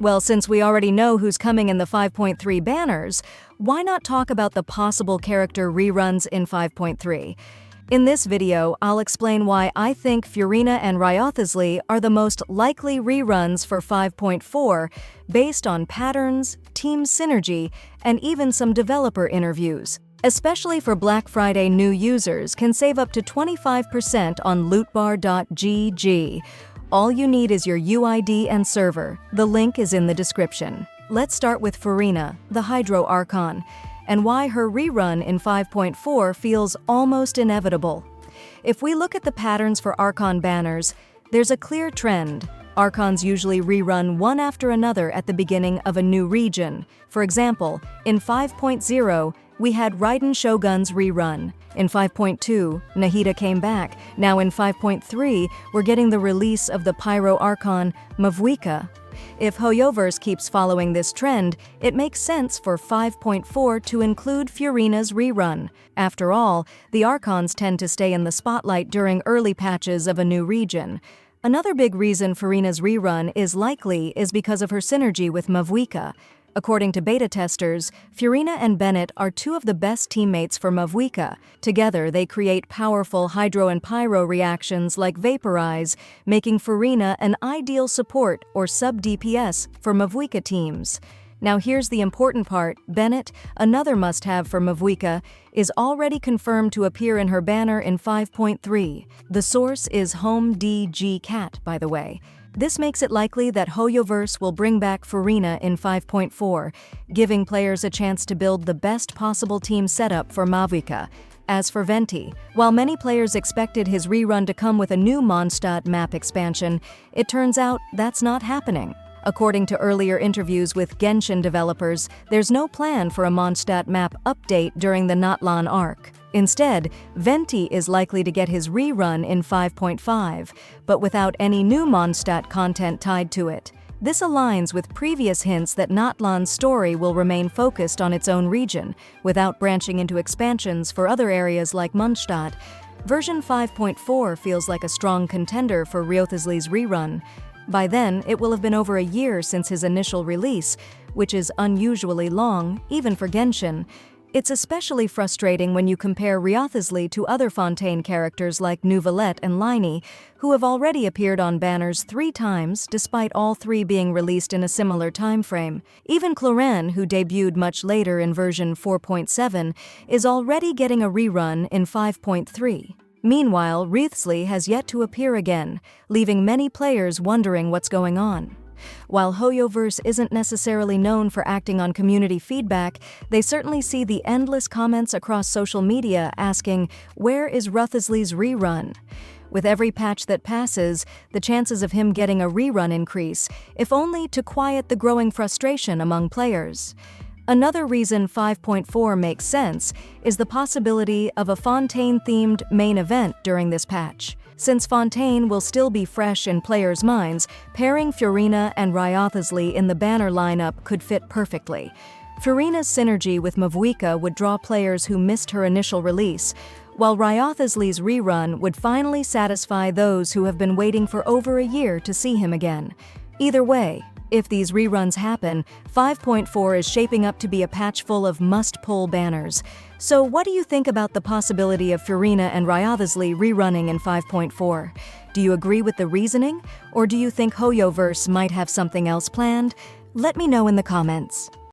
Well, since we already know who's coming in the 5.3 banners, why not talk about the possible character reruns in 5.3? In this video, I'll explain why I think Furina and Wriothesley are the most likely reruns for 5.4 based on patterns, team synergy, and even some developer interviews. Especially for Black Friday, new users can save up to 25% on lootbar.gg. All you need is your UID and server. The link is in the description. Let's start with Furina, the Hydro Archon, and why her rerun in 5.4 feels almost inevitable. If we look at the patterns for Archon banners, there's a clear trend. Archons usually rerun one after another at the beginning of a new region. For example, in 5.0, we had Raiden Shogun's rerun. In 5.2, Nahida came back. Now in 5.3, we're getting the release of the Pyro Archon, Mavuika. If Hoyoverse keeps following this trend, it makes sense for 5.4 to include Furina's rerun. After all, the Archons tend to stay in the spotlight during early patches of a new region. Another big reason Furina's rerun is likely is because of her synergy with Mavuika. According to beta testers, Furina and Bennett are two of the best teammates for Mavuika. Together, they create powerful hydro and pyro reactions like Vaporize, making Furina an ideal support or sub-DPS for Mavuika teams. Now here's the important part. Bennett, another must-have for Mavuika, is already confirmed to appear in her banner in 5.3. The source is HomeDG Cat, by the way. This makes it likely that Hoyoverse will bring back Furina in 5.4, giving players a chance to build the best possible team setup for Mavuika. As for Venti, while many players expected his rerun to come with a new Mondstadt map expansion, it turns out that's not happening. According to earlier interviews with Genshin developers, there's no plan for a Mondstadt map update during the Natlan arc. Instead, Venti is likely to get his rerun in 5.5, but without any new Mondstadt content tied to it. This aligns with previous hints that Natlan's story will remain focused on its own region, without branching into expansions for other areas like Mondstadt. Version 5.4 feels like a strong contender for Wriothesley's rerun. By then, it will have been over a year since his initial release, which is unusually long, even for Genshin. It's especially frustrating when you compare Wriothesley to other Fontaine characters like Neuvillette and Liney, who have already appeared on banners 3 times, despite all 3 being released in a similar time frame. Even Clorenne, who debuted much later in version 4.7, is already getting a rerun in 5.3. Meanwhile, Wriothesley has yet to appear again, leaving many players wondering what's going on. While Hoyoverse isn't necessarily known for acting on community feedback, they certainly see the endless comments across social media asking, "Where is Wriothesley's rerun?" With every patch that passes, the chances of him getting a rerun increase, if only to quiet the growing frustration among players. Another reason 5.4 makes sense is the possibility of a Fontaine-themed main event during this patch. Since Fontaine will still be fresh in players' minds, pairing Furina and Wriothesley in the banner lineup could fit perfectly. Furina's synergy with Mavuika would draw players who missed her initial release, while Wriothesley's rerun would finally satisfy those who have been waiting for over a year to see him again. Either way, if these reruns happen, 5.4 is shaping up to be a patch full of must-pull banners. So what do you think about the possibility of Furina and Wriothesley rerunning in 5.4? Do you agree with the reasoning, or do you think Hoyoverse might have something else planned? Let me know in the comments.